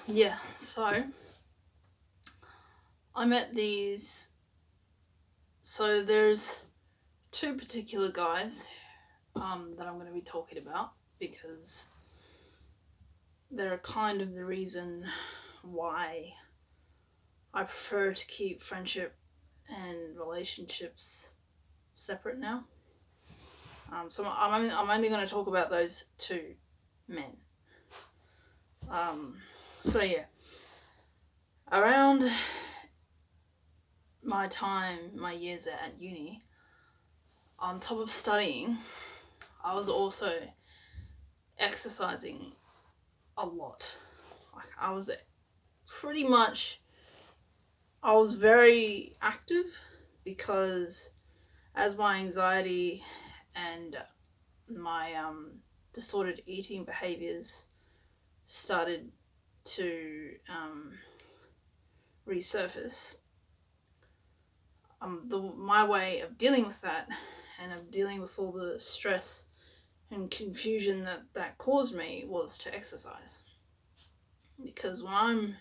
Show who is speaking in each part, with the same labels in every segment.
Speaker 1: Yeah, so I met these. So there's two particular guys that I'm going to be talking about because they're kind of the reason why I prefer to keep friendship and relationships separate now. I'm only going to talk about those two men. Um, so yeah, around my years at uni, on top of studying, I was also exercising a lot. Like pretty much, I was very active because as my anxiety and my disordered eating behaviors started to resurface, my way of dealing with that and of dealing with all the stress and confusion that caused me was to exercise. Because when I'm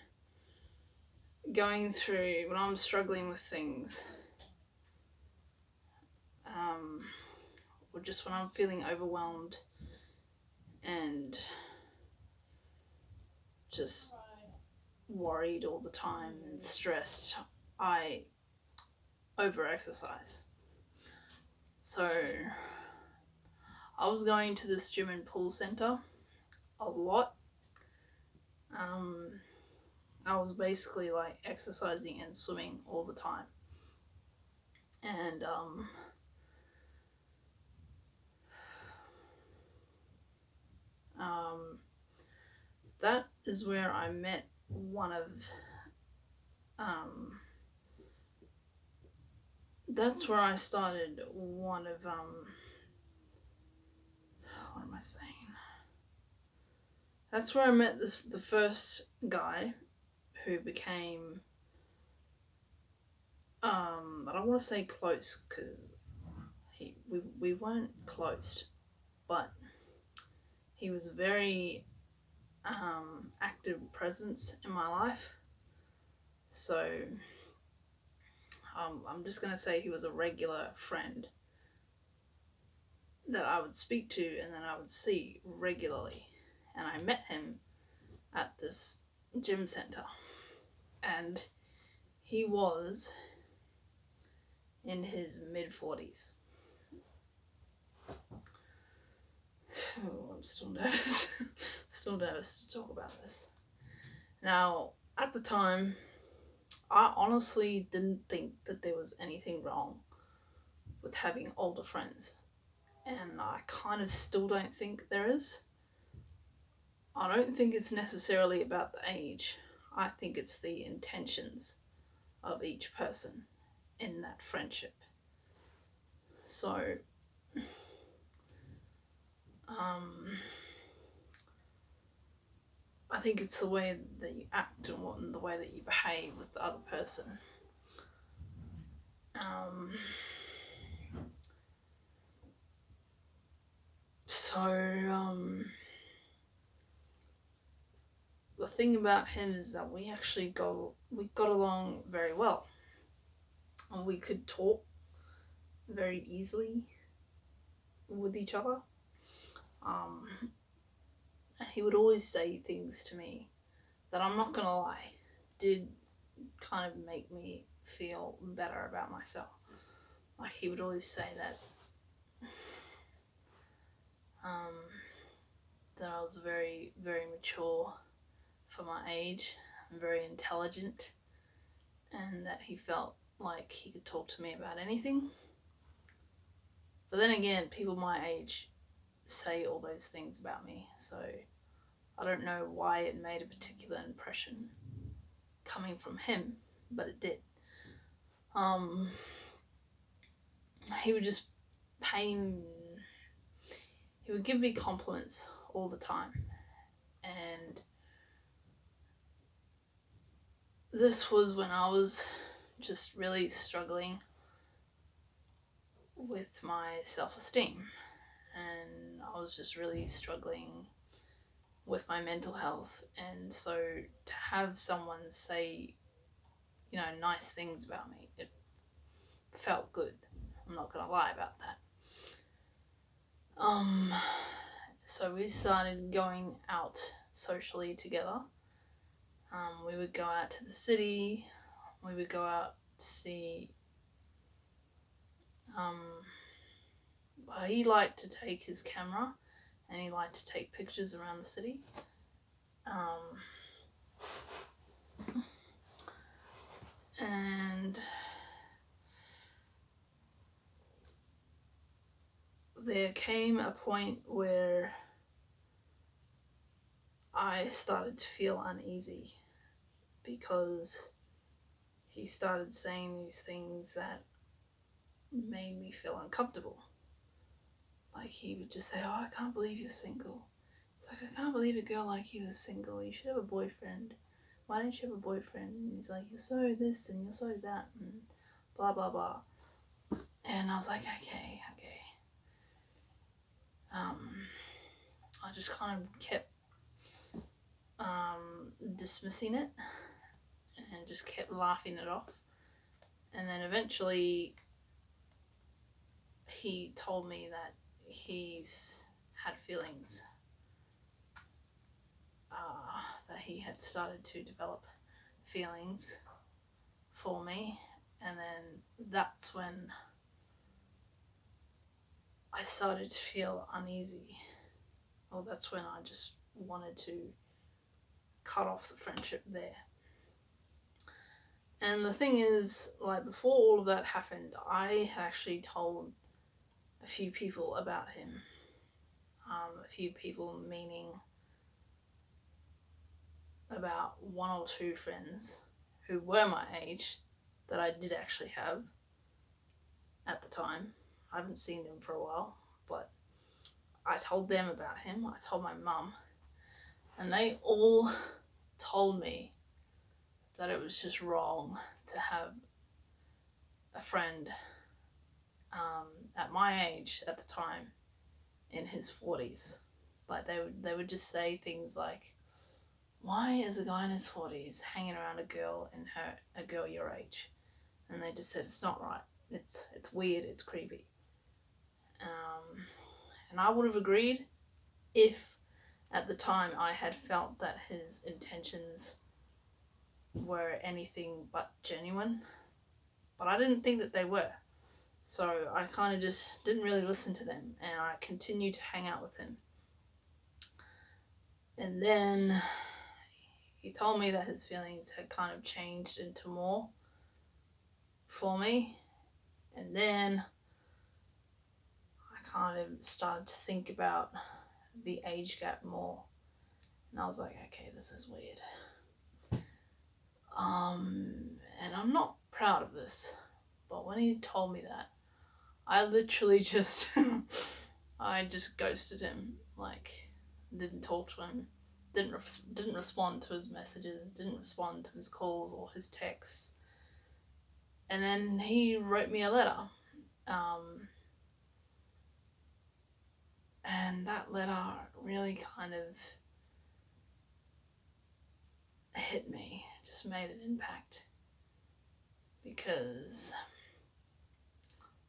Speaker 1: struggling with things, um, or just when I'm feeling overwhelmed and just worried all the time and stressed, I over exercise. So I was going to this gym and pool center a lot. Um, I was basically like exercising and swimming all the time. And um, that is where I met one of um, that's where I started one of what am I saying? That's where I met the first guy who became I don't want to say close because we weren't close, but he was a very active presence in my life. So I'm just gonna say he was a regular friend that I would speak to and then I would see regularly. And I met him at this gym center, and he was in his mid 40s. Oh, I'm still nervous. Still nervous to talk about this. Now, at the time, I honestly didn't think that there was anything wrong with having older friends, and I kind of still don't think there is. I don't think it's necessarily about the age. I think it's the intentions of each person in that friendship. So, um, I think it's the way that you act and the way that you behave with the other person. Um, so, the thing about him is that we got along very well, and we could talk very easily with each other. Um, he would always say things to me that, I'm not gonna lie, did kind of make me feel better about myself. Like, he would always say um, that I was very, very mature for my age and very intelligent, and that he felt like he could talk to me about anything. But then again, people my age say all those things about me, so I don't know why it made a particular impression coming from him, but it did. Um, he would just pay. He would give me compliments all the time, and this was when I was just really struggling with my self-esteem, and I was just really struggling with my mental health. And so to have someone say, nice things about me, it felt good. I'm not gonna lie about that. So we started going out socially together. We would go out to the city. We would go out to see. He liked to take his camera, and he liked to take pictures around the city. And there came a point where I started to feel uneasy because he started saying these things that made me feel uncomfortable. Like, he would just say, "Oh, I can't believe you're single." It's like, I can't believe a girl like you is single. You should have a boyfriend. Why don't you have a boyfriend? And he's like, "You're so this and you're so that," and blah, blah, blah. And I was like, okay. I just kind of kept dismissing it and just kept laughing it off. And then eventually he told me that he's had feelings, that he had started to develop feelings for me. And then that's when I started to feel uneasy. Well, that's when I just wanted to cut off the friendship there. And the thing is, like, before all of that happened, I had actually told a few people about him. A few people, meaning about one or two friends who were my age that I did actually have at the time. I haven't seen them for a while, but I told them about him. I told my mum, and they all told me that it was just wrong to have a friend at my age at the time in his 40s. Like, they would just say things like, "Why is a guy in his 40s hanging around a girl your age?" And they just said, "It's not right. It's weird. It's creepy." And I would have agreed if at the time I had felt that his intentions were anything but genuine, but I didn't think that they were. So I kind of just didn't really listen to them, and I continued to hang out with him. And then he told me that his feelings had kind of changed into more for me. And then I kind of started to think about the age gap more. And I was like, okay, this is weird. And I'm not proud of this, but when he told me that, I literally just, I just ghosted him. Like, didn't talk to him, didn't respond to his messages, didn't respond to his calls or his texts. And then he wrote me a letter. And that letter really kind of hit me, just made an impact. Because,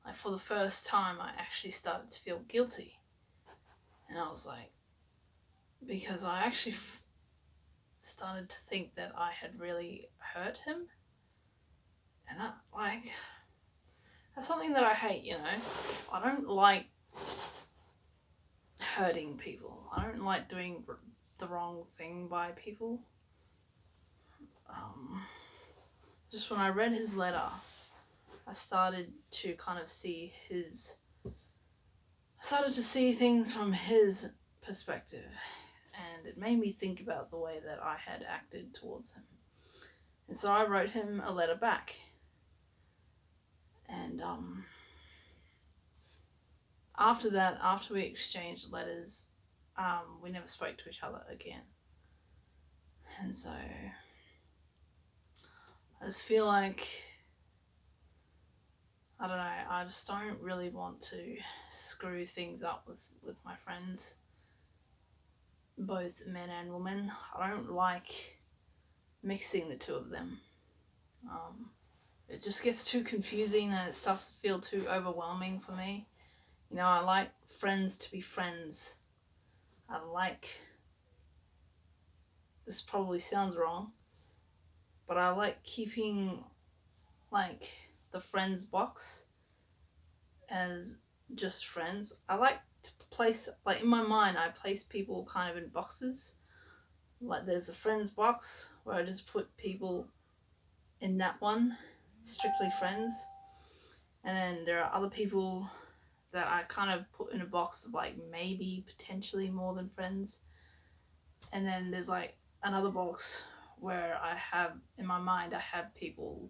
Speaker 1: like, for the first time, I actually started to feel guilty. And I was like, because I actually started to think that I had really hurt him. And that's something that I hate, I don't like hurting people. I don't like doing the wrong thing by people. Just when I read his letter, I started to kind of see things from his perspective, and it made me think about the way that I had acted towards him. And so I wrote him a letter back. And after that, after we exchanged letters, we never spoke to each other again. And so I just feel like, I don't know, I just don't really want to screw things up with my friends. both men and women. I don't like mixing the two of them. It just gets too confusing and it starts to feel too overwhelming for me. You know, I like friends to be friends. I like, this probably sounds wrong, but I like keeping like the friends box as just friends. I like to place, like in my mind, I place people kind of in boxes. Like there's a friends box where I just put people in that one, strictly friends. And then there are other people that I kind of put in a box of like maybe potentially more than friends. And then there's like another box where I have, in my mind, I have people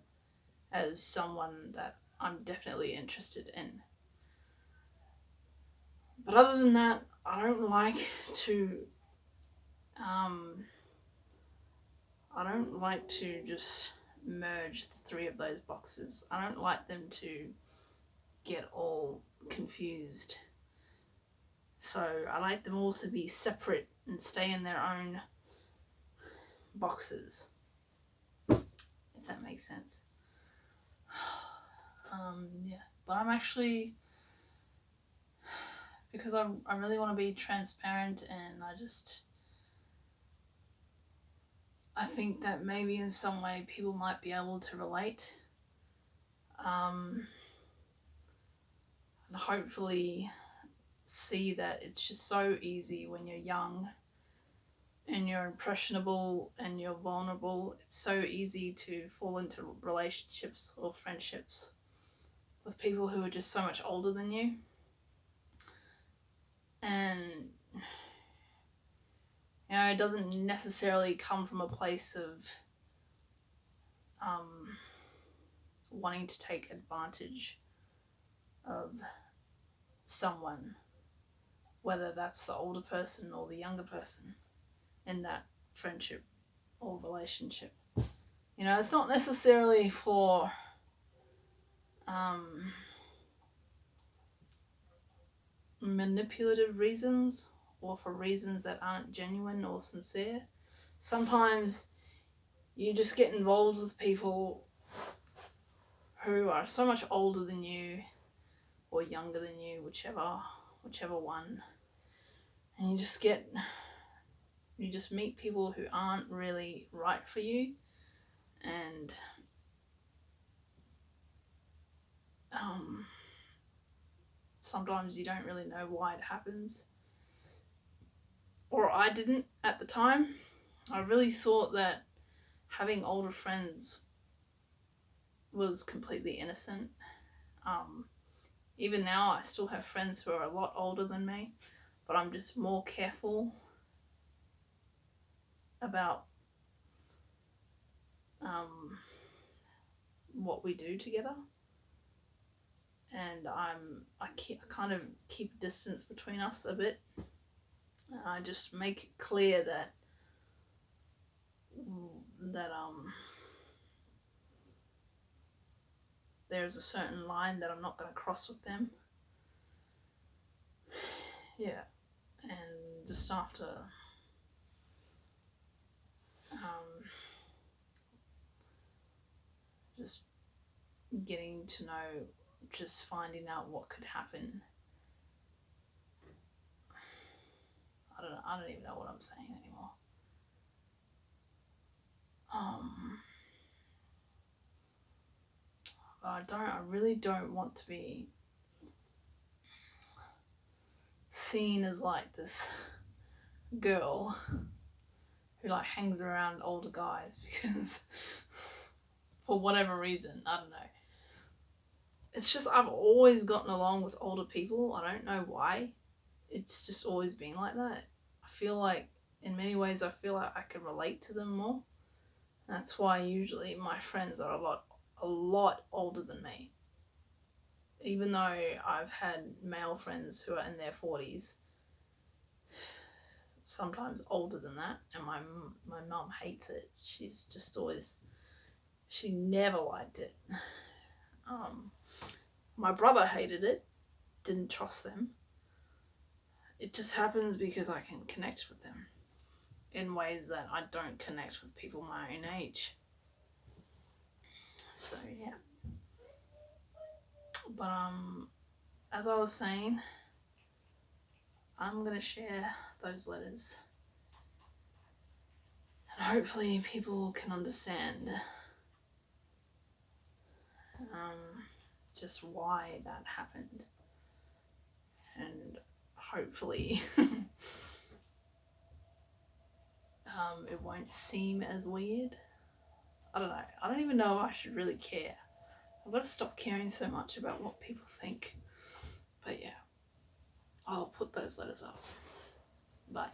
Speaker 1: as someone that I'm definitely interested in. But other than that, I don't like to, I don't like to just merge the three of those boxes. I don't like them to get all confused. So I like them all to be separate and stay in their own boxes, if that makes sense. Yeah, but I'm actually, because I really want to be transparent, and I think that maybe in some way people might be able to relate. And hopefully see that it's just so easy when you're young and you're impressionable and you're vulnerable. It's so easy to fall into relationships or friendships with people who are just so much older than you. And, you know, it doesn't necessarily come from a place of wanting to take advantage of someone, whether that's the older person or the younger person in that friendship or relationship. You know, it's not necessarily for manipulative reasons or for reasons that aren't genuine or sincere. Sometimes you just get involved with people who are so much older than you or younger than you, whichever one, and you just meet people who aren't really right for you, and sometimes you don't really know why it happens. Or I didn't at the time. I really thought that having older friends was completely innocent. Even now, I still have friends who are a lot older than me, but I'm just more careful about what we do together. And I kind of keep distance between us a bit. And I just make it clear that there's a certain line that I'm not going to cross with them. Yeah, and just after just getting to know, just finding out what could happen. I don't even know what I'm saying anymore. But I really don't want to be seen as like this girl who like hangs around older guys because for whatever reason, I don't know. It's just I've always gotten along with older people. I don't know why. It's just always been like that. I feel like in many ways I feel like I can relate to them more. That's why usually my friends are a lot older than me. Even though I've had male friends who are in their 40s, sometimes older than that, and my mum hates it. She's just always, she never liked it. My brother hated it, didn't trust them. It just happens because I can connect with them. in ways that I don't connect with people my own age. So yeah. But as I was saying, I'm gonna share those letters, and hopefully people can understand just why that happened, and hopefully it won't seem as weird. I don't know. I don't even know if I should really care. I've got to stop caring so much about what people think. But yeah, I'll put those letters up. Bye.